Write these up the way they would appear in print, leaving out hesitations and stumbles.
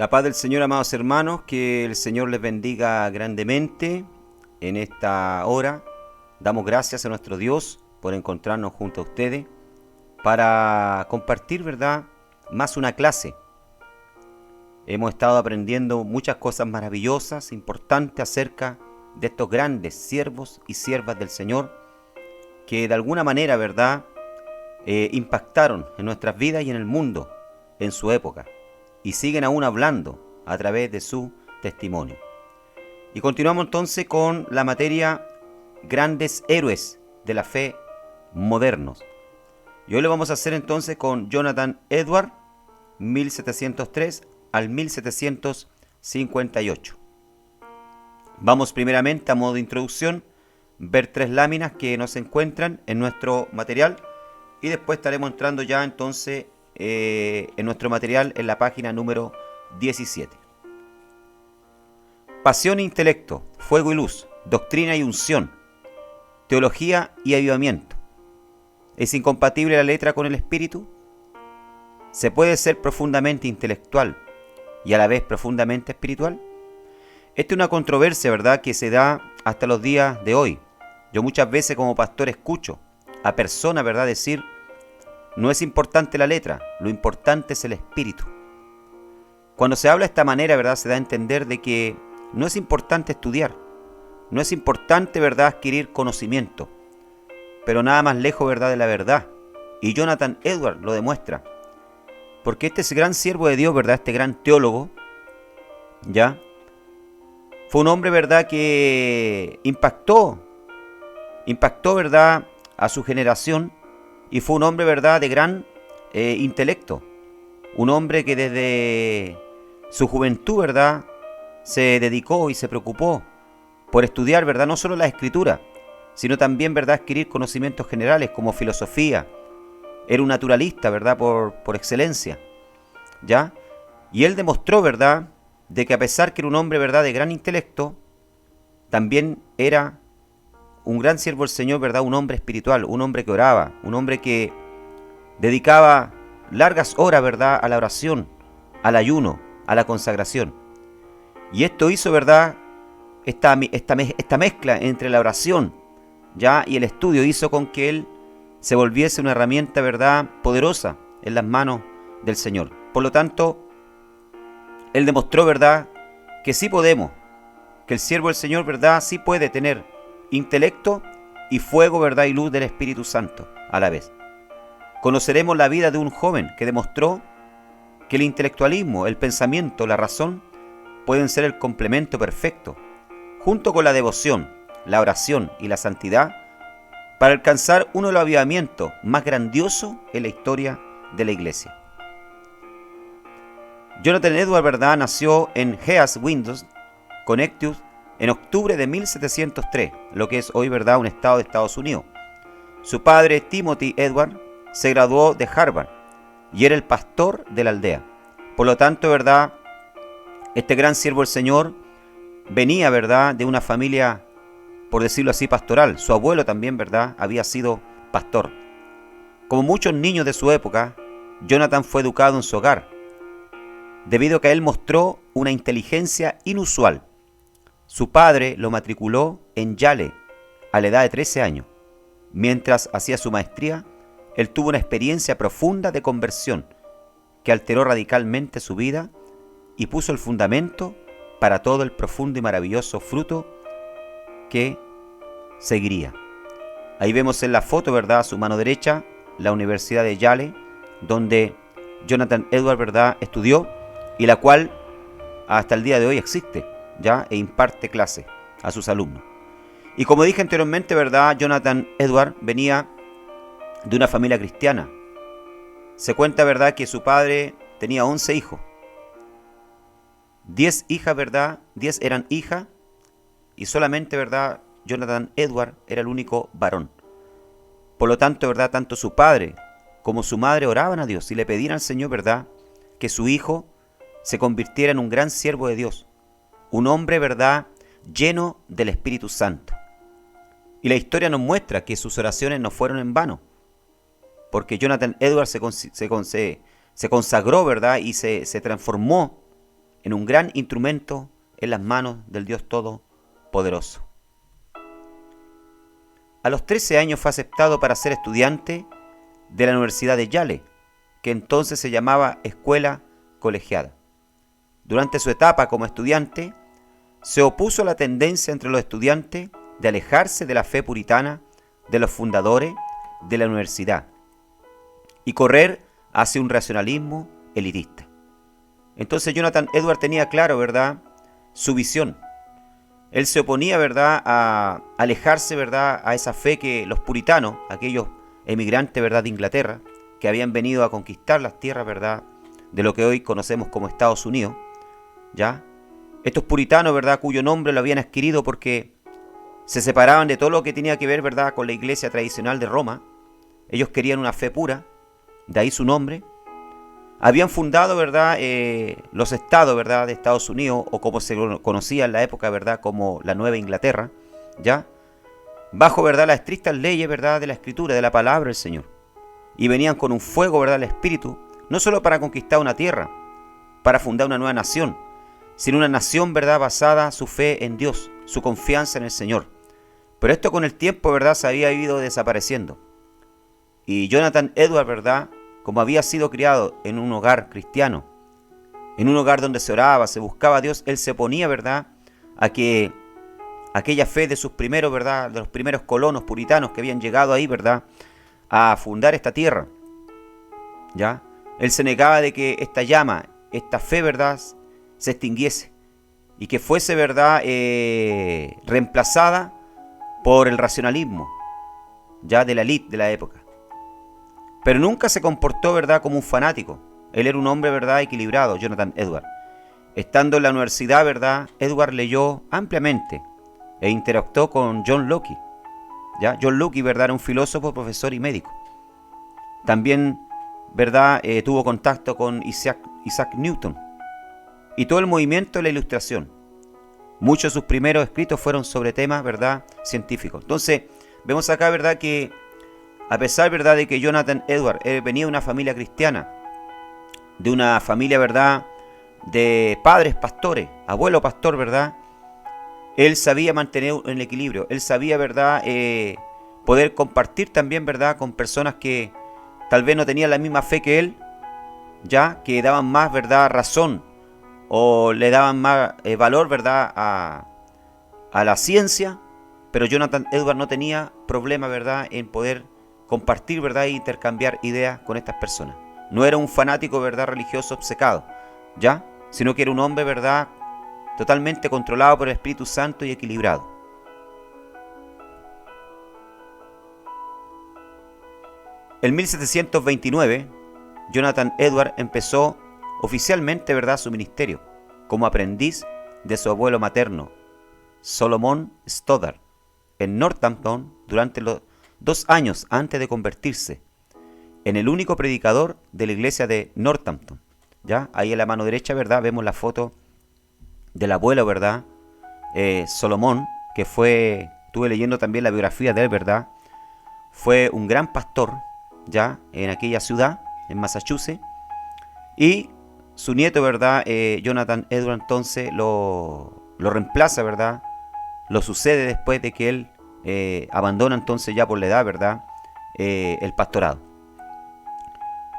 La paz del Señor, amados hermanos, que el Señor les bendiga grandemente en esta hora. Damos gracias a nuestro Dios por encontrarnos junto a ustedes para compartir, ¿verdad?, más una clase. Hemos estado aprendiendo muchas cosas maravillosas, importantes acerca de estos grandes siervos y siervas del Señor que de alguna manera, ¿verdad?, impactaron en nuestras vidas y en el mundo en su época y siguen aún hablando a través de su testimonio. Y continuamos entonces con la materia grandes héroes de la fe modernos. Y hoy lo vamos a hacer entonces con Jonathan Edwards, 1703 al 1758. Vamos primeramente, a modo de introducción, ver 3 láminas que nos encuentran en nuestro material y después estaremos entrando ya entonces en nuestro material en la página número 17. Pasión e intelecto, fuego y luz, doctrina y unción, teología y avivamiento. ¿Es incompatible la letra con el espíritu? ¿Se puede ser profundamente intelectual y a la vez profundamente espiritual? Esta es una controversia, ¿verdad?, que se da hasta los días de hoy. Yo muchas veces como pastor escucho a personas, ¿verdad?, decir: no es importante la letra, lo importante es el espíritu. Cuando se habla de esta manera, ¿verdad?, se da a entender de que no es importante estudiar, no es importante, ¿verdad?, adquirir conocimiento, pero nada más lejos, ¿verdad?, de la verdad. Y Jonathan Edwards lo demuestra, porque este gran siervo de Dios, ¿verdad?, este gran teólogo, ¿ya?, fue un hombre, ¿verdad?, que impactó, ¿verdad?, a su generación, y fue un hombre, ¿verdad?, de gran intelecto. Un hombre que desde su juventud, ¿verdad?, se dedicó y se preocupó por estudiar, ¿verdad?, no solo la escritura, sino también, ¿verdad?, adquirir conocimientos generales como filosofía. Era un naturalista, ¿verdad?, por excelencia, ¿ya? Y él demostró, ¿verdad?, de que a pesar que era un hombre, ¿verdad?, de gran intelecto, también era un gran siervo del Señor, ¿verdad?, un hombre espiritual, un hombre que oraba, un hombre que dedicaba largas horas, ¿verdad?, a la oración, al ayuno, a la consagración. Y esto hizo, ¿verdad?, esta mezcla entre la oración, ¿ya?, y el estudio hizo con que él se volviese una herramienta, ¿verdad?, poderosa en las manos del Señor. Por lo tanto, él demostró, ¿verdad?, que sí podemos, que el siervo del Señor, ¿verdad?, sí puede tener intelecto y fuego, ¿verdad?, y luz del Espíritu Santo a la vez. Conoceremos la vida de un joven que demostró que el intelectualismo, el pensamiento, la razón pueden ser el complemento perfecto, junto con la devoción, la oración y la santidad, para alcanzar uno de los avivamientos más grandiosos en la historia de la Iglesia. Jonathan Edwards, ¿verdad?, nació en East Windsor, Connecticut, en octubre de 1703, lo que es hoy, ¿verdad?, un estado de Estados Unidos. Su padre, Timothy Edwards, se graduó de Harvard y era el pastor de la aldea. Por lo tanto, ¿verdad?, este gran siervo del Señor venía, ¿verdad?, de una familia, por decirlo así, pastoral. Su abuelo también, ¿verdad?, había sido pastor. Como muchos niños de su época, Jonathan fue educado en su hogar, debido a que él mostró una inteligencia inusual. Su padre lo matriculó en Yale a la edad de 13 años. Mientras hacía su maestría, él tuvo una experiencia profunda de conversión que alteró radicalmente su vida y puso el fundamento para todo el profundo y maravilloso fruto que seguiría. Ahí vemos en la foto, ¿verdad?, a su mano derecha, la Universidad de Yale, donde Jonathan Edwards, ¿verdad?, estudió, y la cual hasta el día de hoy existe, ¿ya?, e imparte clases a sus alumnos. Y como dije anteriormente, ¿verdad?, Jonathan Edwards venía de una familia cristiana. Se cuenta, ¿verdad?, que su padre tenía 11 hijos. 10 hijas, ¿verdad?, 10 eran hijas, y solamente, ¿verdad?, Jonathan Edwards era el único varón. Por lo tanto, ¿verdad?, tanto su padre como su madre oraban a Dios y le pedían al Señor, ¿verdad?, que su hijo se convirtiera en un gran siervo de Dios, un hombre, ¿verdad?, lleno del Espíritu Santo. Y la historia nos muestra que sus oraciones no fueron en vano, porque Jonathan Edwards se consagró, ¿verdad?, y se transformó en un gran instrumento en las manos del Dios Todopoderoso. A los 13 años fue aceptado para ser estudiante de la Universidad de Yale, que entonces se llamaba Escuela Colegiada. Durante su etapa como estudiante, se opuso a la tendencia entre los estudiantes de alejarse de la fe puritana de los fundadores de la universidad y correr hacia un racionalismo elitista. Entonces Jonathan Edwards tenía claro, ¿verdad?, su visión. Él se oponía, ¿verdad?, a alejarse, ¿verdad?, a esa fe que los puritanos, aquellos emigrantes, ¿verdad?, de Inglaterra, que habían venido a conquistar las tierras, ¿verdad?, de lo que hoy conocemos como Estados Unidos, ¿ya? Estos puritanos, ¿verdad?, cuyo nombre lo habían adquirido porque se separaban de todo lo que tenía que ver, ¿verdad?, con la iglesia tradicional de Roma. Ellos querían una fe pura, de ahí su nombre. Habían fundado, ¿verdad?, los estados, ¿verdad?, de Estados Unidos, o como se conocía en la época, ¿verdad?, como la Nueva Inglaterra, ¿ya?, bajo, ¿verdad?, las estrictas leyes, ¿verdad?, de la Escritura, de la palabra del Señor. Y venían con un fuego, ¿verdad?, del Espíritu, no solo para conquistar una tierra, para fundar una nueva nación, sino una nación, ¿verdad?, basada su fe en Dios, su confianza en el Señor. Pero esto con el tiempo, ¿verdad?, se había ido desapareciendo. Y Jonathan Edwards, ¿verdad?, como había sido criado en un hogar cristiano, en un hogar donde se oraba, se buscaba a Dios, él se oponía, ¿verdad?, a que aquella fe de sus primeros, ¿verdad?, de los primeros colonos puritanos que habían llegado ahí, ¿verdad?, a fundar esta tierra, ¿ya? Él se negaba de que esta llama, esta fe, ¿verdad?, se extinguiese y que fuese, ¿verdad?, reemplazada por el racionalismo, ya de la élite de la época. Pero nunca se comportó, ¿verdad?, como un fanático. Él era un hombre, ¿verdad?, equilibrado, Jonathan Edwards. Estando en la universidad, ¿verdad?, Edwards leyó ampliamente e interactuó con John Locke. ¿Ya? John Locke, ¿verdad?, era un filósofo, profesor y médico. También, ¿verdad?, tuvo contacto con Isaac Newton y todo el movimiento de la Ilustración. Muchos de sus primeros escritos fueron sobre temas, ¿verdad?, científicos. Entonces, vemos acá, ¿verdad?, que a pesar, ¿verdad?, de que Jonathan Edwards venía de una familia cristiana, de una familia, ¿verdad?, de padres pastores, abuelo pastor, ¿verdad?, él sabía mantener el equilibrio. Él sabía, ¿verdad?, poder compartir también, ¿verdad?, con personas que tal vez no tenían la misma fe que él, ya, que daban más, ¿verdad?, razón o le daban más valor, ¿verdad?, a la ciencia. Pero Jonathan Edwards no tenía problema, ¿verdad?, en poder compartir, ¿verdad?, e intercambiar ideas con estas personas. No era un fanático, ¿verdad?, religioso obcecado, ¿ya?, sino que era un hombre, ¿verdad?, totalmente controlado por el Espíritu Santo y equilibrado. En 1729, Jonathan Edwards empezó oficialmente, ¿verdad?, su ministerio como aprendiz de su abuelo materno, Solomon Stoddard, en Northampton durante los 2 años antes de convertirse en el único predicador de la iglesia de Northampton. ¿Ya? Ahí en la mano derecha, ¿verdad?, vemos la foto del abuelo, ¿verdad?, Solomon, que estuve leyendo también la biografía de él, ¿verdad?, fue un gran pastor, ya, en aquella ciudad, en Massachusetts, y su nieto, ¿verdad?, Jonathan Edwards, entonces lo reemplaza, ¿verdad?, lo sucede después de que él abandona entonces ya por la edad, ¿verdad?, el pastorado.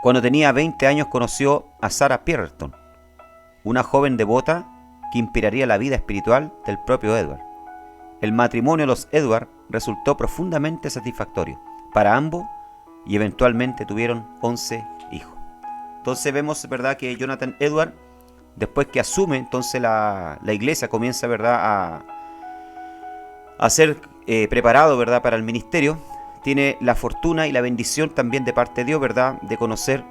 Cuando tenía 20 años conoció a Sarah Pierreton, una joven devota que inspiraría la vida espiritual del propio Edward. El matrimonio de los Edward resultó profundamente satisfactorio para ambos y eventualmente tuvieron 11 hijos. Entonces vemos, ¿verdad?, que Jonathan Edward, después que asume entonces la iglesia, comienza, ¿verdad?, a ser preparado, ¿verdad?, para el ministerio. Tiene la fortuna y la bendición también de parte de Dios, ¿verdad?, de conocer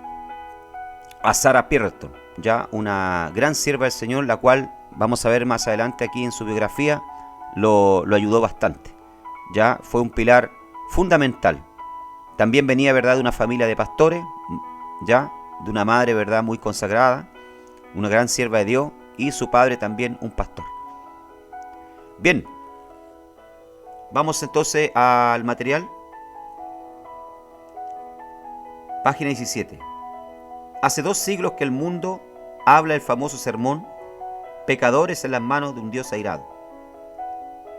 a Sarah Pierreton, ya una gran sierva del Señor, la cual vamos a ver más adelante aquí en su biografía, lo ayudó bastante. Ya fue un pilar fundamental. También venía, ¿verdad?, de una familia de pastores, ya, de una madre, ¿verdad?, muy consagrada, una gran sierva de Dios, y su padre también un pastor. Bien, vamos entonces al material. Página 17. Hace 2 siglos que el mundo habla el famoso sermón pecadores en las manos de un Dios airado,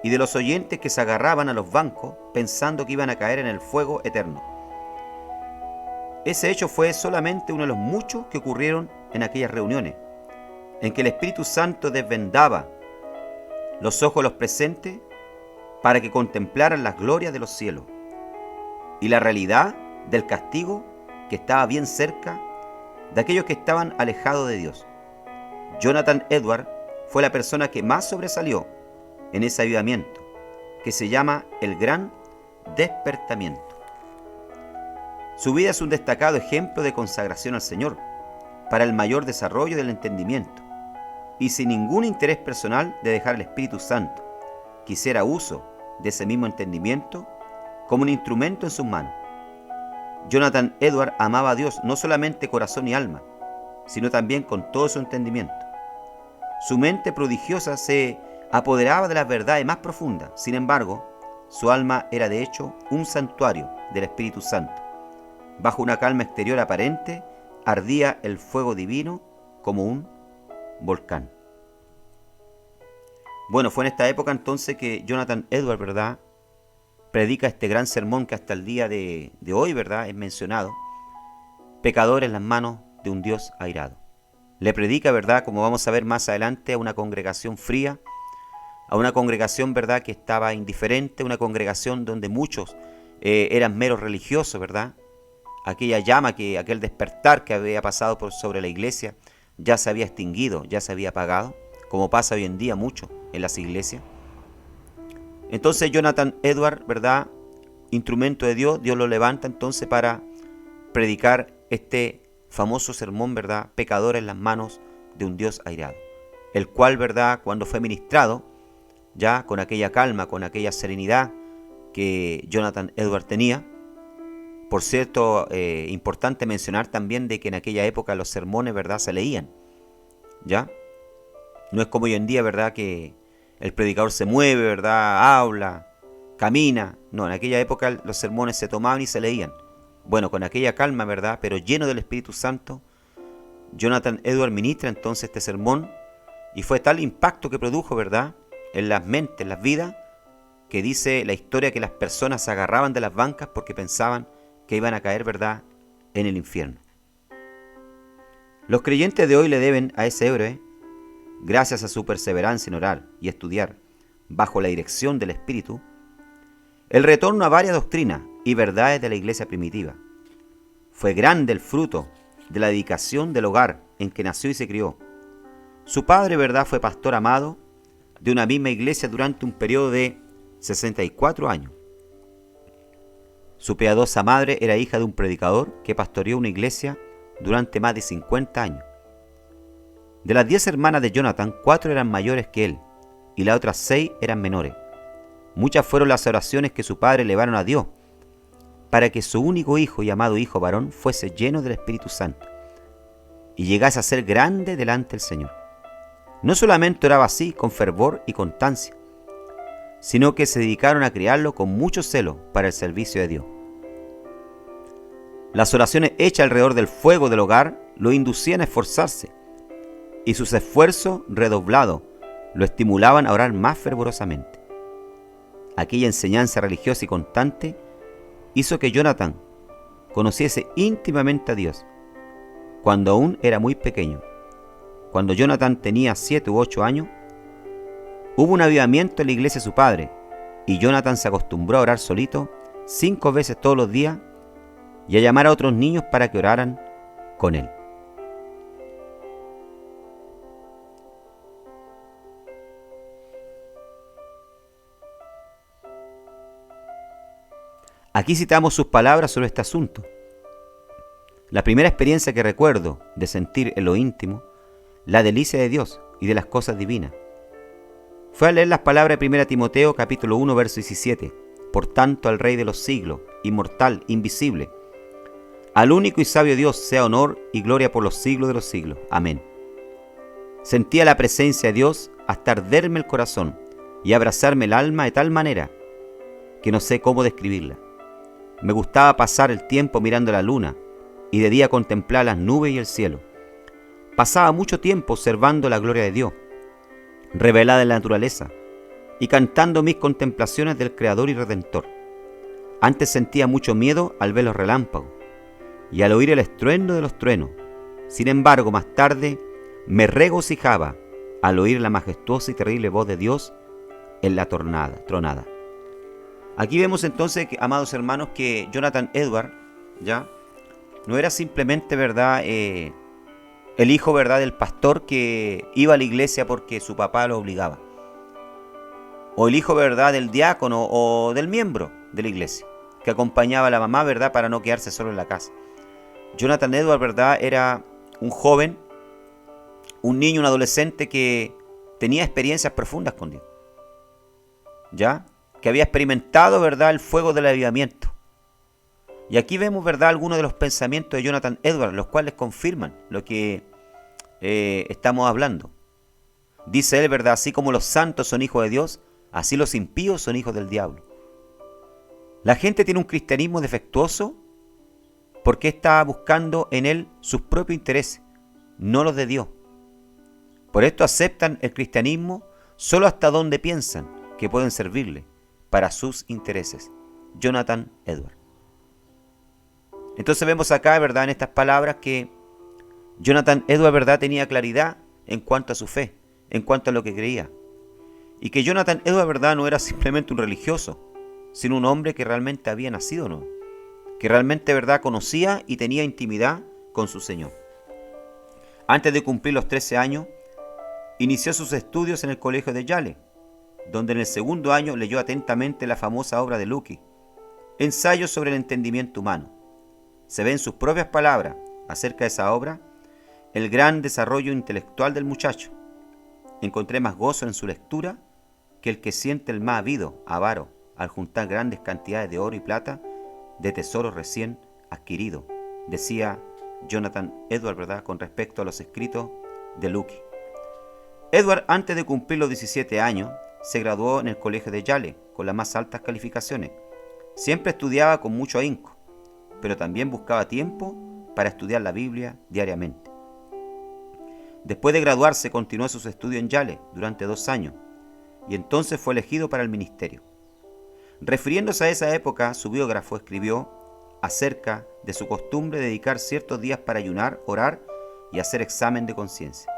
y de los oyentes que se agarraban a los bancos pensando que iban a caer en el fuego eterno. Ese hecho fue solamente uno de los muchos que ocurrieron en aquellas reuniones, en que el Espíritu Santo desvendaba los ojos de los presentes para que contemplaran las glorias de los cielos y la realidad del castigo que estaba bien cerca de aquellos que estaban alejados de Dios. Jonathan Edwards fue la persona que más sobresalió en ese avivamiento, que se llama el Gran Despertamiento. Su vida es un destacado ejemplo de consagración al Señor para el mayor desarrollo del entendimiento y sin ningún interés personal de dejar al Espíritu Santo que hiciera uso de ese mismo entendimiento como un instrumento en sus manos. Jonathan Edwards amaba a Dios no solamente corazón y alma, sino también con todo su entendimiento. Su mente prodigiosa se apoderaba de las verdades más profundas. Sin embargo, su alma era de hecho un santuario del Espíritu Santo. Bajo una calma exterior aparente, ardía el fuego divino como un volcán. Bueno, fue en esta época entonces que Jonathan Edwards, ¿verdad?, predica este gran sermón que hasta el día de hoy, ¿verdad?, es mencionado: pecadores en las manos de un Dios airado. Le predica, ¿verdad?, como vamos a ver más adelante, a una congregación fría, a una congregación, ¿verdad?, que estaba indiferente, una congregación donde muchos eran meros religiosos, ¿verdad? Aquella llama, aquel despertar que había pasado por sobre la iglesia ya se había extinguido, ya se había apagado, como pasa hoy en día mucho en las iglesias. Entonces Jonathan Edwards, ¿verdad?, instrumento de Dios, Dios lo levanta entonces para predicar este famoso sermón, ¿verdad?, pecadores en las manos de un Dios airado, el cual, ¿verdad?, cuando fue ministrado, ya con aquella calma, con aquella serenidad que Jonathan Edwards tenía. Por cierto, importante mencionar también de que en aquella época los sermones, ¿verdad?, se leían, ¿ya? No es como hoy en día, ¿verdad?, que el predicador se mueve, ¿verdad?, habla, camina. No, en aquella época los sermones se tomaban y se leían. Bueno, con aquella calma, ¿verdad?, pero lleno del Espíritu Santo, Jonathan Edwards ministra entonces este sermón y fue tal impacto que produjo, ¿verdad?, en las mentes, en las vidas, que dice la historia que las personas se agarraban de las bancas porque pensaban que iban a caer, ¿verdad?, en el infierno. Los creyentes de hoy le deben a ese héroe, gracias a su perseverancia en orar y estudiar bajo la dirección del Espíritu, el retorno a varias doctrinas y verdades de la iglesia primitiva. Fue grande el fruto de la dedicación del hogar en que nació y se crió. Su padre, ¿verdad?, fue pastor amado de una misma iglesia durante un periodo de 64 años. Su piadosa madre era hija de un predicador que pastoreó una iglesia durante más de 50 años. De las 10 hermanas de Jonathan, 4 eran mayores que él y las otras 6 eran menores. Muchas fueron las oraciones que su padre elevaron a Dios para que su único hijo y amado hijo varón fuese lleno del Espíritu Santo y llegase a ser grande delante del Señor. No solamente oraba así con fervor y constancia, sino que se dedicaron a criarlo con mucho celo para el servicio de Dios. Las oraciones hechas alrededor del fuego del hogar lo inducían a esforzarse, y sus esfuerzos redoblados lo estimulaban a orar más fervorosamente. Aquella enseñanza religiosa y constante hizo que Jonathan conociese íntimamente a Dios cuando aún era muy pequeño. Cuando Jonathan tenía 7 u 8 años, hubo un avivamiento en la iglesia de su padre, y Jonathan se acostumbró a orar solito 5 veces todos los días y a llamar a otros niños para que oraran con él. Aquí citamos sus palabras sobre este asunto. La primera experiencia que recuerdo de sentir en lo íntimo la delicia de Dios y de las cosas divinas fue al leer las palabras de 1 Timoteo capítulo 1 verso 17. Por tanto, al Rey de los siglos, inmortal, invisible, al único y sabio Dios, sea honor y gloria por los siglos de los siglos. Amén. Sentía la presencia de Dios hasta arderme el corazón y abrazarme el alma de tal manera que no sé cómo describirla. Me gustaba pasar el tiempo mirando la luna y de día contemplar las nubes y el cielo. Pasaba mucho tiempo observando la gloria de Dios revelada en la naturaleza, y cantando mis contemplaciones del Creador y Redentor. Antes sentía mucho miedo al ver los relámpagos y al oír el estruendo de los truenos. Sin embargo, más tarde me regocijaba al oír la majestuosa y terrible voz de Dios en la tronada. Aquí vemos entonces, amados hermanos, que Jonathan Edwards ya no era simplemente, ¿verdad?, el hijo, ¿verdad?, del pastor que iba a la iglesia porque su papá lo obligaba, o el hijo, ¿verdad?, del diácono o del miembro de la iglesia que acompañaba a la mamá, ¿verdad?, para no quedarse solo en la casa. Jonathan Edwards, ¿verdad?, era un joven, un niño, un adolescente que tenía experiencias profundas con Dios, ¿ya?, que había experimentado, ¿verdad?, el fuego del avivamiento. Y aquí vemos, ¿verdad?, algunos de los pensamientos de Jonathan Edwards, los cuales confirman lo que estamos hablando. Dice él, ¿verdad?, así como los santos son hijos de Dios, así los impíos son hijos del diablo. La gente tiene un cristianismo defectuoso porque está buscando en él sus propios intereses, no los de Dios. Por esto aceptan el cristianismo solo hasta donde piensan que pueden servirle para sus intereses. Jonathan Edwards. Entonces vemos acá, ¿verdad?, en estas palabras que Jonathan Edwards, ¿verdad?, tenía claridad en cuanto a su fe, en cuanto a lo que creía. Y que Jonathan Edwards, ¿verdad?, no era simplemente un religioso, sino un hombre que realmente había nacido nuevo, que realmente, ¿verdad?, conocía y tenía intimidad con su Señor. Antes de cumplir los 13 años, inició sus estudios en el colegio de Yale, donde en el segundo año leyó atentamente la famosa obra de Lukács, Ensayos sobre el entendimiento humano. Se ve en sus propias palabras acerca de esa obra el gran desarrollo intelectual del muchacho. Encontré más gozo en su lectura que el que siente el más avaro al juntar grandes cantidades de oro y plata de tesoros recién adquiridos, decía Jonathan Edwards, ¿verdad?, con respecto a los escritos de Lukács. Edwards, antes de cumplir los 17 años, se graduó en el colegio de Yale con las más altas calificaciones. Siempre estudiaba con mucho ahínco, pero también buscaba tiempo para estudiar la Biblia diariamente. Después de graduarse, continuó sus estudios en Yale durante 2 años y entonces fue elegido para el ministerio. Refiriéndose a esa época, su biógrafo escribió acerca de su costumbre de dedicar ciertos días para ayunar, orar y hacer examen de conciencia.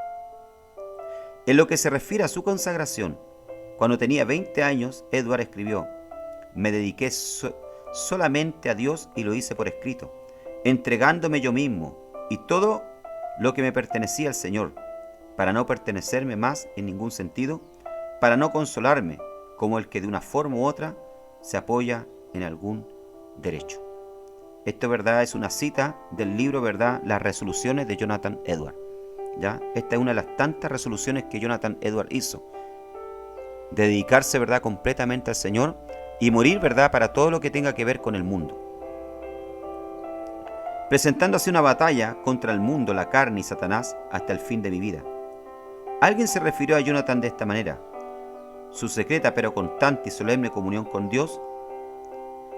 En lo que se refiere a su consagración, cuando tenía 20 años, Edwards escribió: me dediqué solamente a Dios y lo hice por escrito, entregándome yo mismo y todo lo que me pertenecía al Señor, para no pertenecerme más en ningún sentido, para no consolarme como el que de una forma u otra se apoya en algún derecho. Esto, ¿verdad?, es una cita del libro, ¿verdad?, Las resoluciones de Jonathan Edwards. ¿Ya? Esta es una de las tantas resoluciones que Jonathan Edwards hizo, de dedicarse, ¿verdad?, completamente al Señor y morir, ¿verdad?, para todo lo que tenga que ver con el mundo, presentando así una batalla contra el mundo, la carne y Satanás hasta el fin de mi vida. Alguien se refirió a Jonathan de esta manera: su secreta pero constante y solemne comunión con Dios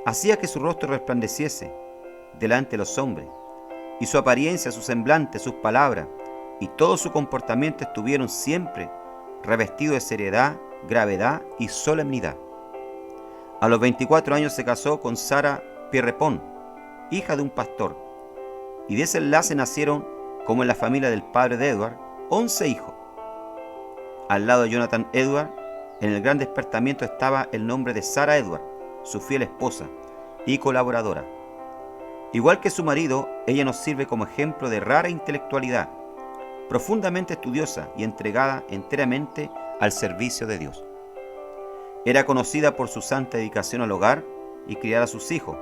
hacía que su rostro resplandeciese delante de los hombres, y su apariencia, su semblante, sus palabras y todo su comportamiento estuvieron siempre revestidos de seriedad, gravedad y solemnidad. A los 24 años se casó con Sarah Pierrepont, hija de un pastor, y de ese enlace nacieron, como en la familia del padre de Edward, 11 hijos. Al lado de Jonathan Edwards, en el gran despertamiento estaba el nombre de Sarah Edwards, su fiel esposa y colaboradora. Igual que su marido, ella nos sirve como ejemplo de rara intelectualidad, profundamente estudiosa y entregada enteramente al servicio de Dios. Era conocida por su santa dedicación al hogar y criar a sus hijos,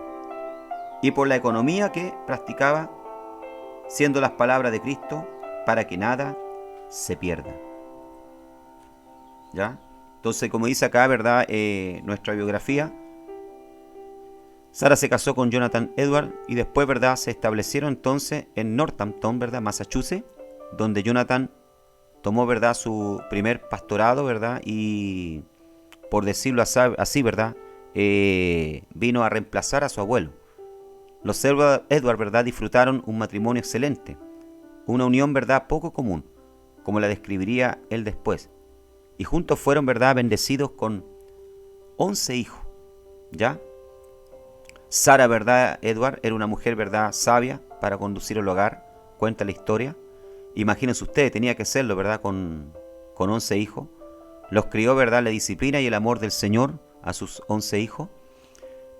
y por la economía que practicaba, siendo las palabras de Cristo, para que nada se pierda. ¿Ya? Entonces, como dice acá, ¿verdad?, nuestra biografía, Sarah se casó con Jonathan Edwards y después, ¿verdad?, se establecieron entonces en Northampton, ¿verdad?, Massachusetts, donde Jonathan tomó, ¿verdad?, su primer pastorado, ¿verdad?, y, por decirlo así, ¿verdad?, vino a reemplazar a su abuelo. Los Edwards, ¿verdad?, disfrutaron un matrimonio excelente, una unión, ¿verdad?, poco común, como la describiría él después. y juntos fueron, ¿verdad?, bendecidos con 11 hijos, ¿ya? Sara, ¿verdad?, Edward, era una mujer, ¿verdad?, sabia para conducir el hogar, cuenta la historia. Imagínense ustedes, tenía que serlo, ¿verdad?, con 11 hijos. Los crió, ¿verdad?, la disciplina y el amor del Señor a sus 11 hijos.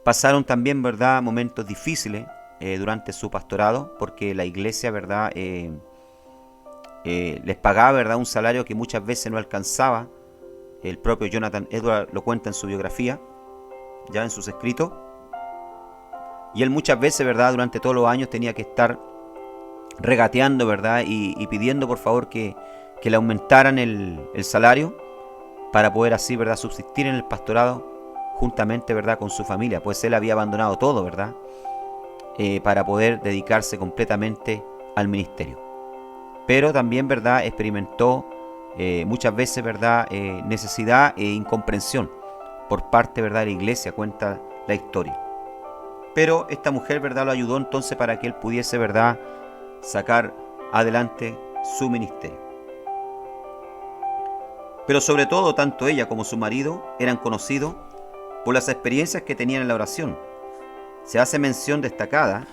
Pasaron también, ¿verdad?, momentos difíciles durante su pastorado, porque la iglesia, ¿verdad?, les pagaba, ¿verdad?, un salario que muchas veces no alcanzaba. El propio Jonathan Edwards lo cuenta en su biografía, ya en sus escritos. Y él muchas veces, ¿verdad?, durante todos los años tenía que estar regateando, ¿verdad?, y pidiendo por favor que le aumentaran el salario para poder así, ¿verdad?, subsistir en el pastorado juntamente, ¿verdad?, con su familia, pues él había abandonado todo, ¿verdad?, para poder dedicarse completamente al ministerio. Pero también, ¿verdad?, experimentó muchas veces, ¿verdad?, necesidad e incomprensión por parte, ¿verdad?, de la iglesia, cuenta la historia. Pero esta mujer, ¿verdad?, lo ayudó entonces para que él pudiese, ¿verdad?, sacar adelante su ministerio. Pero sobre todo, tanto ella como su marido eran conocidos por las experiencias que tenían en la oración. Se hace mención destacada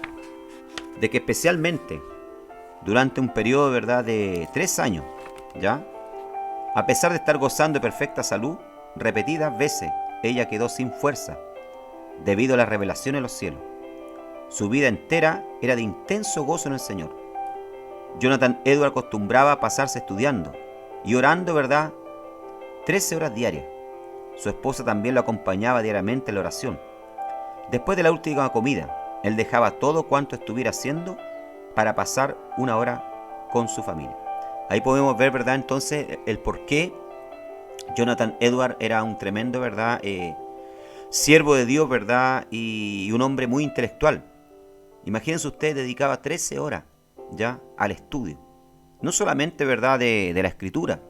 de que especialmente durante un periodo, ¿verdad?, de 3 años, ¿ya?, a pesar de estar gozando de perfecta salud, repetidas veces ella quedó sin fuerza debido a la revelación en los cielos. Su vida entera era de intenso gozo en el Señor. Jonathan Edwards acostumbraba a pasarse estudiando y orando, ¿verdad?, 13 horas diarias. Su esposa también lo acompañaba diariamente en la oración. Después de la última comida, él dejaba todo cuanto estuviera haciendo para pasar una hora con su familia. Ahí podemos ver, ¿verdad?, entonces el por qué Jonathan Edwards era un tremendo, ¿verdad?, siervo de Dios, ¿verdad?, y un hombre muy intelectual. Imagínense ustedes, dedicaba 13 horas ya al estudio. No solamente, ¿verdad?, de la escritura,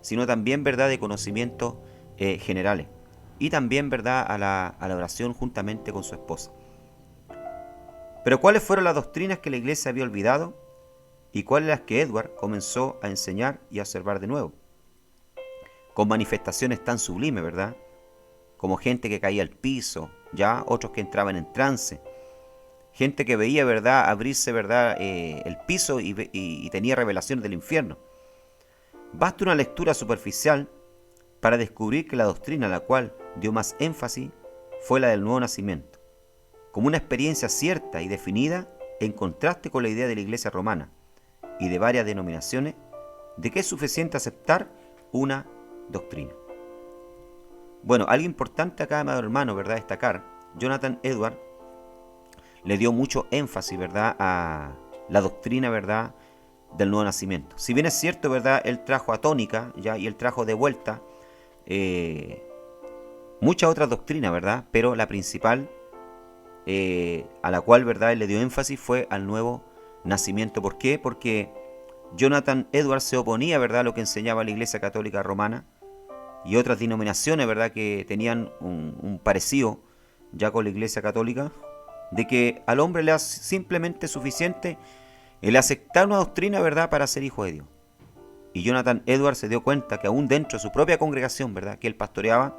sino también, ¿verdad?, de conocimientos generales. Y también, ¿verdad?, a la oración juntamente con su esposa. Pero ¿cuáles fueron las doctrinas que la iglesia había olvidado? ¿Y cuáles las que Edward comenzó a enseñar y a observar de nuevo? Con manifestaciones tan sublimes, ¿verdad?, como gente que caía al piso, ya otros que entraban en trance, gente que veía, ¿verdad?, abrirse, ¿verdad?, el piso y tenía revelaciones del infierno. Basta una lectura superficial para descubrir que la doctrina a la cual dio más énfasis fue la del nuevo nacimiento, como una experiencia cierta y definida en contraste con la idea de la iglesia romana y de varias denominaciones de que es suficiente aceptar una doctrina. Bueno, algo importante acá, amado hermano, ¿verdad?, destacar, Jonathan Edwards le dio mucho énfasis, ¿verdad?, a la doctrina, ¿verdad?, del nuevo nacimiento. Si bien es cierto, ¿verdad?, él trajo a tónica, ¿ya?, y él trajo de vuelta muchas otras doctrinas, ¿verdad?, pero la principal a la cual, ¿verdad?, él le dio énfasis fue al nuevo nacimiento. ¿Por qué? Porque Jonathan Edwards se oponía, ¿verdad?, a lo que enseñaba la Iglesia Católica Romana y otras denominaciones, ¿verdad?, que tenían un parecido ya con la Iglesia Católica, de que al hombre le es simplemente suficiente el aceptar una doctrina, ¿verdad?, para ser hijo de Dios. Y Jonathan Edwards se dio cuenta que aún dentro de su propia congregación, ¿verdad?, que él pastoreaba,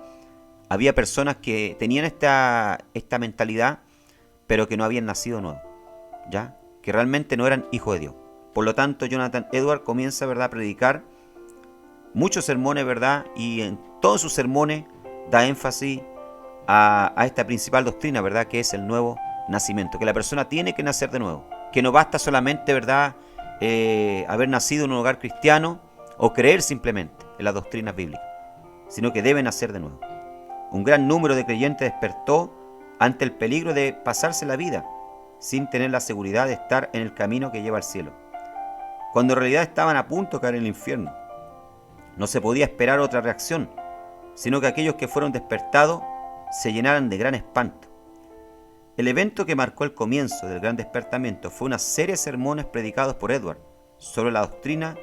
había personas que tenían esta mentalidad, pero que no habían nacido nuevo, ¿ya?, que realmente no eran hijos de Dios. Por lo tanto, Jonathan Edwards comienza, ¿verdad?, a predicar muchos sermones, ¿verdad?, y en todos sus sermones da énfasis a esta principal doctrina, ¿verdad?, que es el nuevo nacimiento, que la persona tiene que nacer de nuevo, que no basta solamente, ¿verdad?, haber nacido en un hogar cristiano o creer simplemente en las doctrinas bíblicas, sino que debe nacer de nuevo. Un gran número de creyentes despertó ante el peligro de pasarse la vida sin tener la seguridad de estar en el camino que lleva al cielo, cuando en realidad estaban a punto de caer en el infierno. No se podía esperar otra reacción, sino que aquellos que fueron despertados se llenaran de gran espanto. El evento que marcó el comienzo del gran despertamiento fue una serie de sermones predicados por Edward sobre la doctrina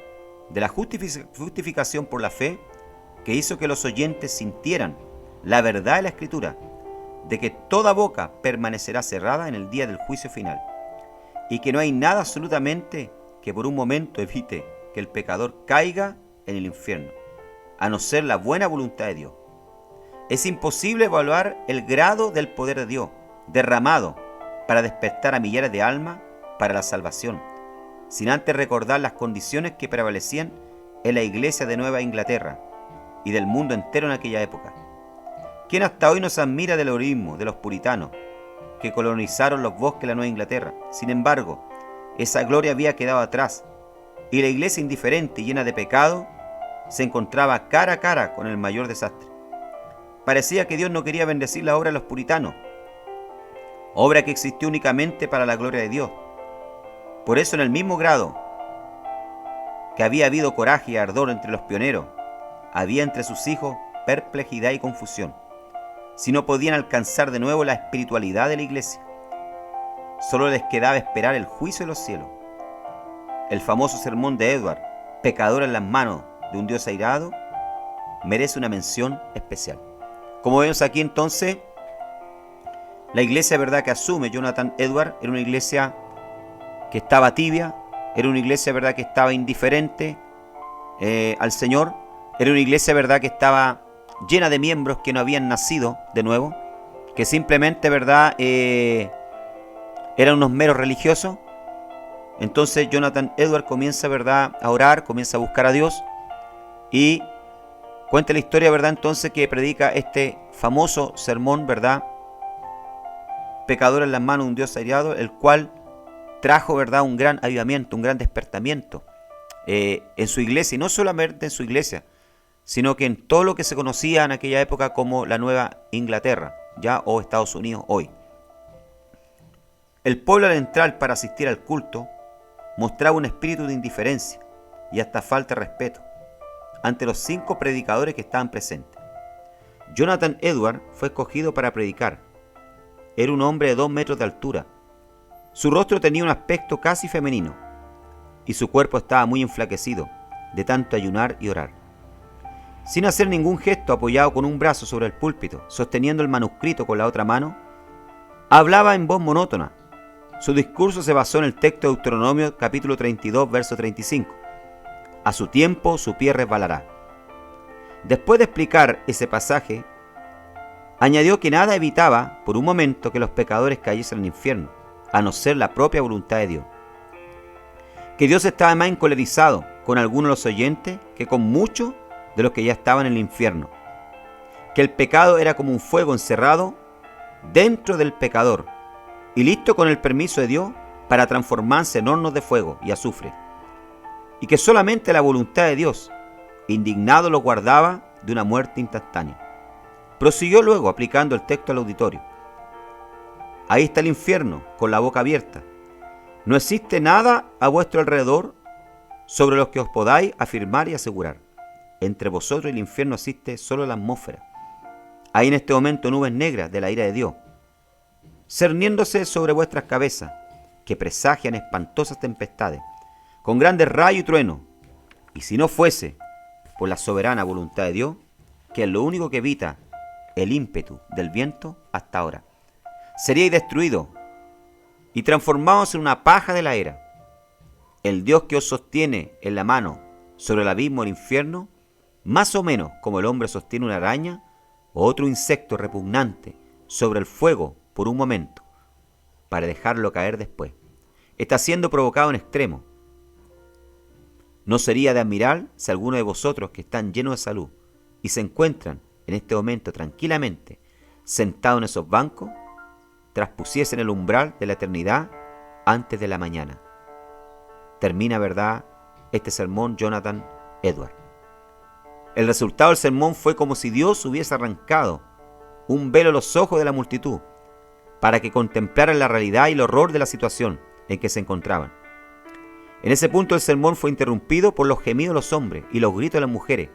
de la justificación por la fe, que hizo que los oyentes sintieran la verdad de la Escritura, de que toda boca permanecerá cerrada en el día del juicio final, y que no hay nada absolutamente que por un momento evite que el pecador caiga en el infierno, a no ser la buena voluntad de Dios. Es imposible evaluar el grado del poder de Dios derramado para despertar a millares de almas para la salvación, sin antes recordar las condiciones que prevalecían en la iglesia de Nueva Inglaterra y del mundo entero en aquella época. ¿Quién hasta hoy nos admira del heroísmo de los puritanos que colonizaron los bosques de la Nueva Inglaterra? Sin embargo, esa gloria había quedado atrás y la iglesia indiferente y llena de pecado se encontraba cara a cara con el mayor desastre. Parecía que Dios no quería bendecir la obra de los puritanos, obra que existió únicamente para la gloria de Dios. Por eso, en el mismo grado que había habido coraje y ardor entre los pioneros, había entre sus hijos perplejidad y confusión, si no podían alcanzar de nuevo la espiritualidad de la iglesia. Solo les quedaba esperar el juicio de los cielos. El famoso sermón de Edward, pecador en las manos de un Dios airado, merece una mención especial. Como vemos aquí entonces, la iglesia, verdad, que asume Jonathan Edwards era una iglesia que estaba tibia, era una iglesia, verdad, que estaba indiferente al Señor, era una iglesia, verdad, que estaba llena de miembros que no habían nacido de nuevo, que simplemente, verdad, eran unos meros religiosos. Entonces Jonathan Edwards comienza, verdad, a orar, comienza a buscar a Dios y cuenta la historia, verdad, entonces que predica este famoso sermón, verdad, pecador en las manos de un Dios airado, el cual trajo, verdad, un gran avivamiento, un gran despertamiento en su iglesia, y no solamente en su iglesia, sino que en todo lo que se conocía en aquella época como la Nueva Inglaterra, ya, o Estados Unidos hoy. El pueblo al entrar para asistir al culto mostraba un espíritu de indiferencia y hasta falta de respeto ante los 5 predicadores que estaban presentes. Jonathan Edwards fue escogido para predicar. Era un hombre de 2 metros de altura. Su rostro tenía un aspecto casi femenino y su cuerpo estaba muy enflaquecido de tanto ayunar y orar. Sin hacer ningún gesto, apoyado con un brazo sobre el púlpito, sosteniendo el manuscrito con la otra mano, hablaba en voz monótona. Su discurso se basó en el texto de Deuteronomio capítulo 32, verso 35. A su tiempo su pie resbalará. Después de explicar ese pasaje, añadió que nada evitaba por un momento que los pecadores cayesen al infierno, a no ser la propia voluntad de Dios. Que Dios estaba más encolerizado con algunos de los oyentes que con muchos de los que ya estaban en el infierno. Que el pecado era como un fuego encerrado dentro del pecador y listo con el permiso de Dios para transformarse en hornos de fuego y azufre. Y que solamente la voluntad de Dios, indignado, lo guardaba de una muerte instantánea. Prosiguió luego aplicando el texto al auditorio. Ahí está el infierno, con la boca abierta. No existe nada a vuestro alrededor sobre los que os podáis afirmar y asegurar. Entre vosotros y el infierno existe solo la atmósfera. Hay en este momento nubes negras de la ira de Dios, cerniéndose sobre vuestras cabezas, que presagian espantosas tempestades, con grandes rayos y truenos. Y si no fuese por la soberana voluntad de Dios, que es lo único que evita el ímpetu del viento hasta ahora, seríais destruidos y transformados en una paja de la era. El Dios que os sostiene en la mano sobre el abismo del infierno, más o menos como el hombre sostiene una araña o otro insecto repugnante sobre el fuego por un momento, para dejarlo caer después, está siendo provocado en extremo. ¿No sería de admirar si alguno de vosotros que están llenos de salud y se encuentran en este momento tranquilamente sentados en esos bancos, traspusiesen el umbral de la eternidad antes de la mañana? Termina, ¿verdad?, este sermón Jonathan Edwards. El resultado del sermón fue como si Dios hubiese arrancado un velo a los ojos de la multitud para que contemplaran la realidad y el horror de la situación en que se encontraban. En ese punto el sermón fue interrumpido por los gemidos de los hombres y los gritos de las mujeres,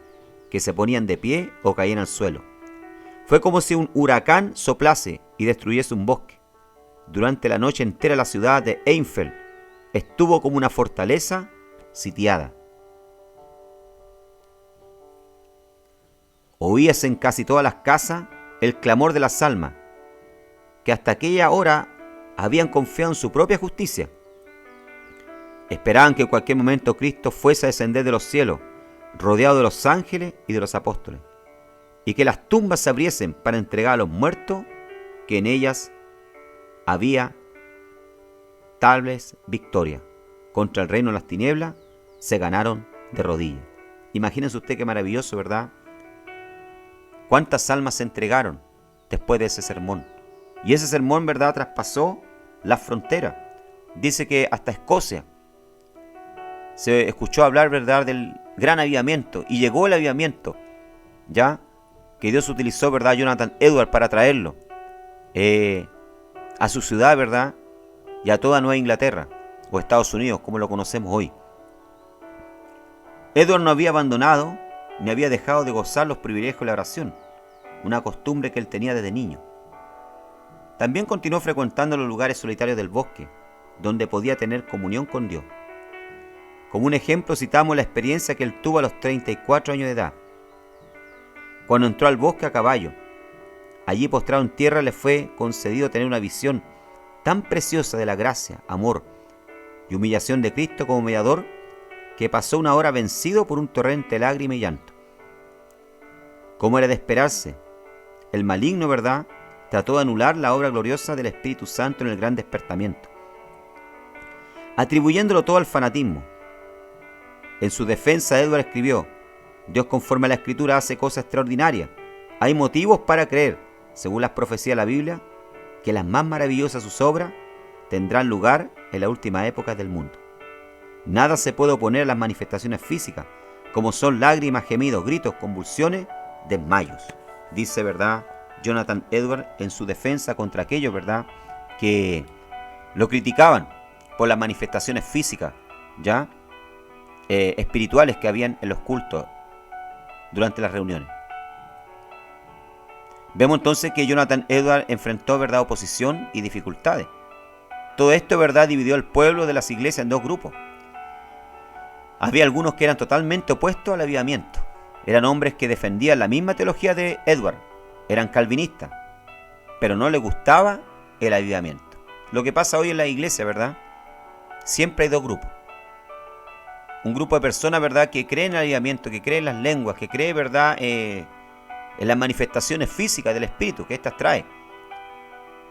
que se ponían de pie o caían al suelo. Fue como si un huracán soplase y destruyese un bosque. Durante la noche entera la ciudad de Enfield estuvo como una fortaleza sitiada. Oíase en casi todas las casas el clamor de las almas, que hasta aquella hora habían confiado en su propia justicia. Esperaban que en cualquier momento Cristo fuese a descender de los cielos, rodeado de los ángeles y de los apóstoles, y que las tumbas se abriesen para entregar a los muertos, que en ellas había tales victorias. Contra el reino de las tinieblas se ganaron de rodillas. Imagínense usted qué maravilloso, ¿verdad? Cuántas almas se entregaron después de ese sermón. Y ese sermón, ¿verdad?, traspasó las fronteras. Dice que hasta Escocia se escuchó hablar, ¿verdad?, del gran avivamiento. Y llegó el avivamiento, ¿ya? Que Dios utilizó, ¿verdad?, a Jonathan Edwards para traerlo a su ciudad, ¿verdad?, y a toda Nueva Inglaterra, o Estados Unidos, como lo conocemos hoy. Edwards no había abandonado ni había dejado de gozar los privilegios de la oración, una costumbre que él tenía desde niño. También continuó frecuentando los lugares solitarios del bosque, donde podía tener comunión con Dios. Como un ejemplo citamos la experiencia que él tuvo a los 34 años de edad, cuando entró al bosque a caballo. Allí postrado en tierra le fue concedido tener una visión tan preciosa de la gracia, amor y humillación de Cristo como mediador, que pasó una hora vencido por un torrente de lágrimas y llanto. Como era de esperarse, el maligno, ¿verdad?, trató de anular la obra gloriosa del Espíritu Santo en el gran despertamiento, atribuyéndolo todo al fanatismo. En su defensa, Edwards escribió: Dios, conforme a la Escritura, hace cosas extraordinarias. Hay motivos para creer, según las profecías de la Biblia, que las más maravillosas sus obras tendrán lugar en la última época del mundo. Nada se puede oponer a las manifestaciones físicas, como son lágrimas, gemidos, gritos, convulsiones, desmayos. Dice, ¿verdad?, Jonathan Edwards en su defensa contra aquellos, ¿verdad?, que lo criticaban por las manifestaciones físicas, ¿ya?, espirituales que habían en los cultos durante las reuniones. Vemos entonces que Jonathan Edwards enfrentó, ¿verdad?, oposición y dificultades. Todo esto, ¿verdad?, dividió al pueblo de las iglesias en dos grupos. Había algunos que eran totalmente opuestos al avivamiento. Eran hombres que defendían la misma teología de Edwards. Eran calvinistas, pero no les gustaba el avivamiento. Lo que pasa hoy en la iglesia, ¿verdad?, siempre hay dos grupos. Un grupo de personas, ¿verdad?, que creen en el avivamiento, que creen en las lenguas, que creen, ¿verdad?, en las manifestaciones físicas del Espíritu que éstas trae.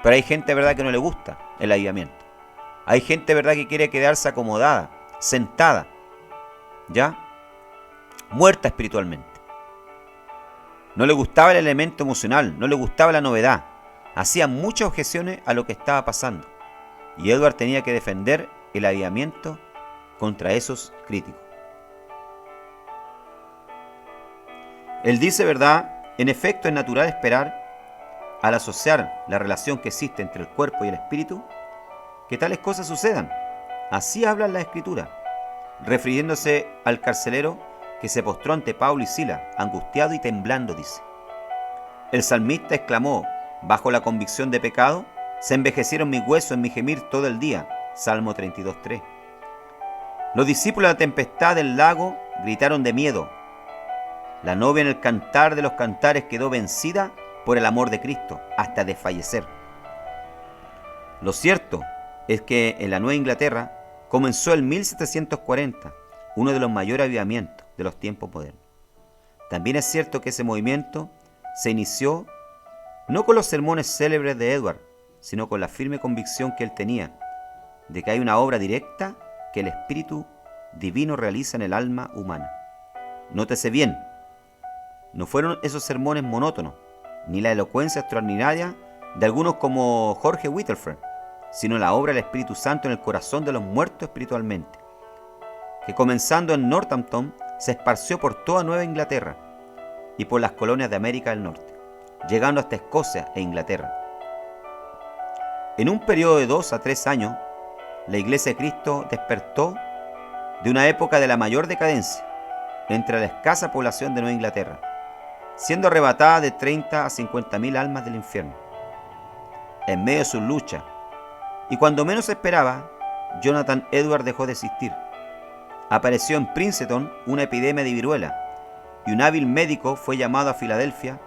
Pero hay gente, ¿verdad?, que no le gusta el avivamiento. Hay gente, ¿verdad?, que quiere quedarse acomodada, sentada, ¿ya?, muerta espiritualmente. No le gustaba el elemento emocional, no le gustaba la novedad. Hacía muchas objeciones a lo que estaba pasando. Y Edwards tenía que defender el avivamiento contra esos críticos. Él dice, ¿verdad?, en efecto es natural esperar, al asociar la relación que existe entre el cuerpo y el espíritu, que tales cosas sucedan. Así habla la Escritura, refiriéndose al carcelero que se postró ante Pablo y Silas, angustiado y temblando, dice. El salmista exclamó: bajo la convicción de pecado, se envejecieron mis huesos en mi gemir todo el día. Salmo 32:3. Los discípulos de la tempestad del lago gritaron de miedo. La novia en el cantar de los cantares quedó vencida por el amor de Cristo hasta desfallecer. Lo cierto es que en la Nueva Inglaterra comenzó el 1740, uno de los mayores avivamientos de los tiempos modernos. También es cierto que ese movimiento se inició no con los sermones célebres de Edwards, sino con la firme convicción que él tenía de que hay una obra directa que el Espíritu Divino realiza en el alma humana. Nótese bien, no fueron esos sermones monótonos, ni la elocuencia extraordinaria de algunos como Jorge Whitfield, sino la obra del Espíritu Santo en el corazón de los muertos espiritualmente, que comenzando en Northampton se esparció por toda Nueva Inglaterra y por las colonias de América del Norte, llegando hasta Escocia e Inglaterra. En un periodo de 2 a 3 años, la Iglesia de Cristo despertó de una época de la mayor decadencia entre la escasa población de Nueva Inglaterra, siendo arrebatada de 30 a 50.000 almas del infierno. En medio de su lucha, y cuando menos se esperaba, Jonathan Edwards dejó de existir. Apareció en Princeton una epidemia de viruela, y un hábil médico fue llamado a Filadelfia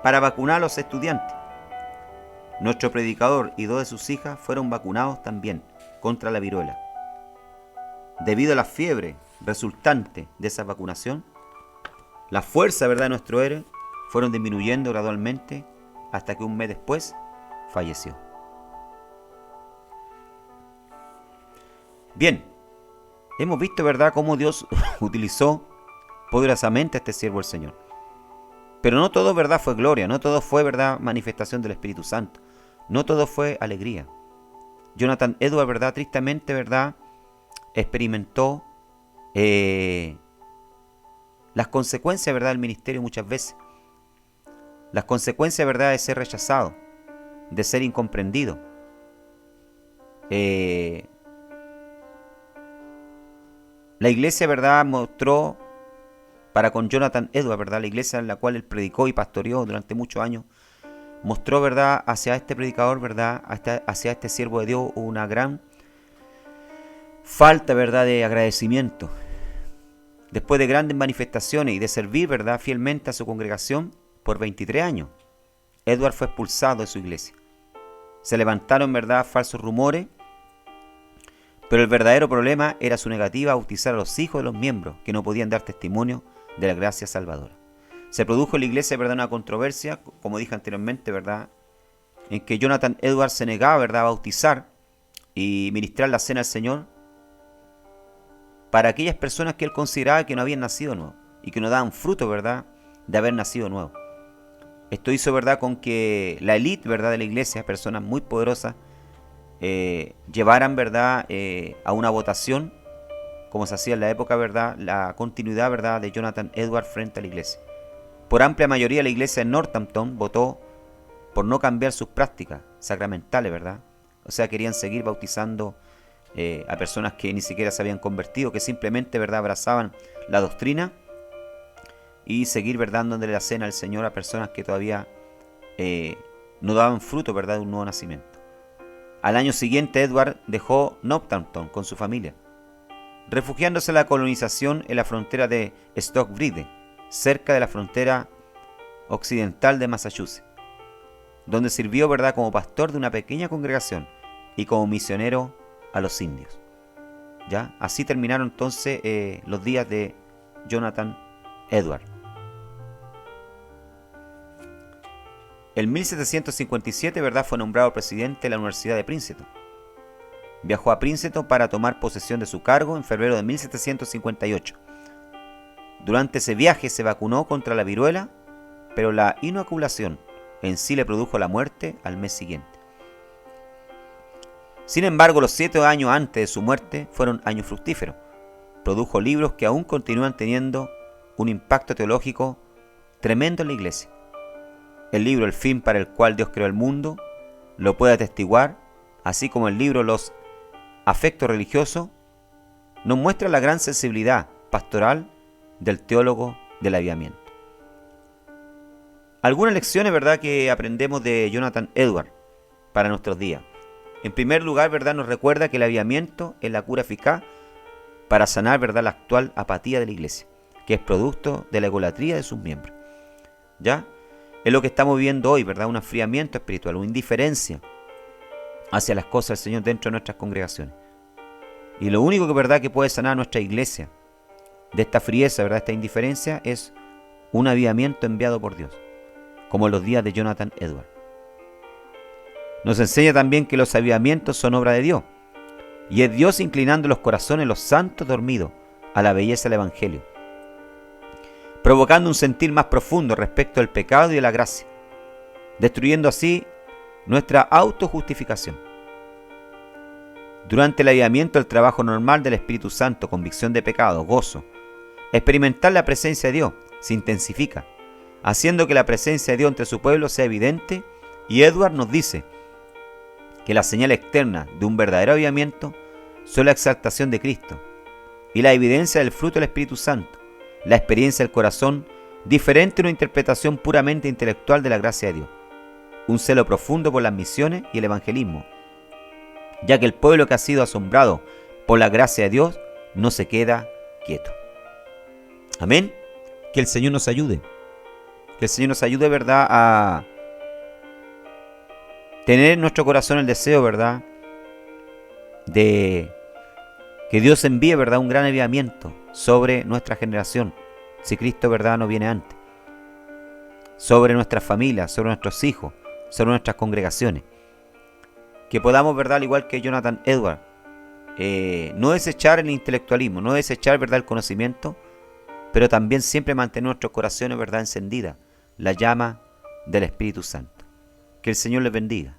para vacunar a los estudiantes. Nuestro predicador y 2 de sus hijas fueron vacunados también contra la viruela. Debido a la fiebre resultante de esa vacunación, la fuerza, ¿verdad?, de nuestro héroe fueron disminuyendo gradualmente hasta que un mes después falleció. Bien, hemos visto, ¿verdad?, cómo Dios utilizó poderosamente a este siervo del Señor. Pero no todo, ¿verdad?, fue gloria, no todo fue, ¿verdad?, manifestación del Espíritu Santo, no todo fue alegría. Jonathan Edwards, ¿verdad?, tristemente, ¿verdad?, experimentó las consecuencias, ¿verdad?, del ministerio muchas veces. Las consecuencias, ¿verdad?, de ser rechazado, de ser incomprendido. La iglesia, ¿verdad?, mostró para con Jonathan Edwards, ¿verdad?, la iglesia en la cual él predicó y pastoreó durante muchos años, mostró, ¿verdad?, hacia este predicador, ¿verdad?, hacia este siervo de Dios, una gran falta, ¿verdad?, de agradecimiento. Después de grandes manifestaciones y de servir, ¿verdad?, fielmente a su congregación por 23 años, Edwards fue expulsado de su iglesia. Se levantaron, ¿verdad?, falsos rumores, pero el verdadero problema era su negativa a bautizar a los hijos de los miembros que no podían dar testimonio de la gracia salvadora. Se produjo en la iglesia, ¿verdad?, una controversia, como dije anteriormente, ¿verdad?, en que Jonathan Edwards se negaba, ¿verdad?, a bautizar y ministrar la cena al Señor para aquellas personas que él consideraba que no habían nacido nuevo y que no daban fruto, ¿verdad?, de haber nacido nuevo. Esto hizo, ¿verdad?, con que la élite, ¿verdad?, de la iglesia, personas muy poderosas, llevaran, ¿verdad?, a una votación, como se hacía en la época, ¿verdad?, la continuidad, ¿verdad?, de Jonathan Edwards frente a la iglesia. Por amplia mayoría, la iglesia de Northampton votó por no cambiar sus prácticas sacramentales, ¿verdad? O sea, querían seguir bautizando a personas que ni siquiera se habían convertido, que simplemente, ¿verdad?, abrazaban la doctrina, y seguir, ¿verdad?, dándole la cena al Señor a personas que todavía no daban fruto, ¿verdad?, de un nuevo nacimiento. Al año siguiente, Edward dejó Northampton con su familia, refugiándose en la colonización en la frontera de Stockbridge, cerca de la frontera occidental de Massachusetts, donde sirvió, ¿verdad?, como pastor de una pequeña congregación y como misionero a los indios. ¿Ya? Así terminaron entonces los días de Jonathan Edwards. En 1757, ¿verdad?, fue nombrado presidente de la Universidad de Princeton. Viajó a Princeton para tomar posesión de su cargo en febrero de 1758. Durante ese viaje se vacunó contra la viruela, pero la inoculación en sí le produjo la muerte al mes siguiente. Sin embargo, los 7 años antes de su muerte fueron años fructíferos. Produjo libros que aún continúan teniendo un impacto teológico tremendo en la iglesia. El libro El fin para el cual Dios creó el mundo lo puede atestiguar, así como el libro Los afectos religiosos nos muestra la gran sensibilidad pastoral del teólogo del avivamiento. Algunas lecciones, ¿verdad?, que aprendemos de Jonathan Edwards para nuestros días. En primer lugar, ¿verdad?, nos recuerda que el avivamiento es la cura eficaz para sanar, ¿verdad?, la actual apatía de la iglesia, que es producto de la egolatría de sus miembros. ¿Ya? Es lo que estamos viviendo hoy, ¿verdad?, un enfriamiento espiritual, una indiferencia hacia las cosas del Señor dentro de nuestras congregaciones. Y lo único que, ¿verdad?, que puede sanar a nuestra iglesia de esta frieza, ¿verdad?, esta indiferencia, es un avivamiento enviado por Dios, como en los días de Jonathan Edwards. Nos enseña también que los avivamientos son obra de Dios, y es Dios inclinando los corazones de los santos dormidos a la belleza del Evangelio, provocando un sentir más profundo respecto del pecado y de la gracia, destruyendo así nuestra autojustificación. Durante el avivamiento, el trabajo normal del Espíritu Santo, convicción de pecado, gozo, experimentar la presencia de Dios, se intensifica, haciendo que la presencia de Dios entre su pueblo sea evidente, y Edwards nos dice que la señal externa de un verdadero avivamiento son la exaltación de Cristo y la evidencia del fruto del Espíritu Santo, la experiencia del corazón, diferente de una interpretación puramente intelectual de la gracia de Dios, un celo profundo por las misiones y el evangelismo, ya que el pueblo que ha sido asombrado por la gracia de Dios no se queda quieto. Amén. Que el Señor nos ayude. Que el Señor nos ayude, ¿verdad?, a tener en nuestro corazón el deseo, ¿verdad?, de Que Dios envíe, ¿verdad?, un gran avivamiento sobre nuestra generación, si Cristo, ¿verdad?, no viene antes. Sobre nuestras familias, sobre nuestros hijos, sobre nuestras congregaciones. Que podamos, ¿verdad?, al igual que Jonathan Edwards, no desechar el intelectualismo, no desechar, ¿verdad?, el conocimiento, pero también siempre mantener nuestros corazones, ¿verdad?, encendida la llama del Espíritu Santo. Que el Señor les bendiga.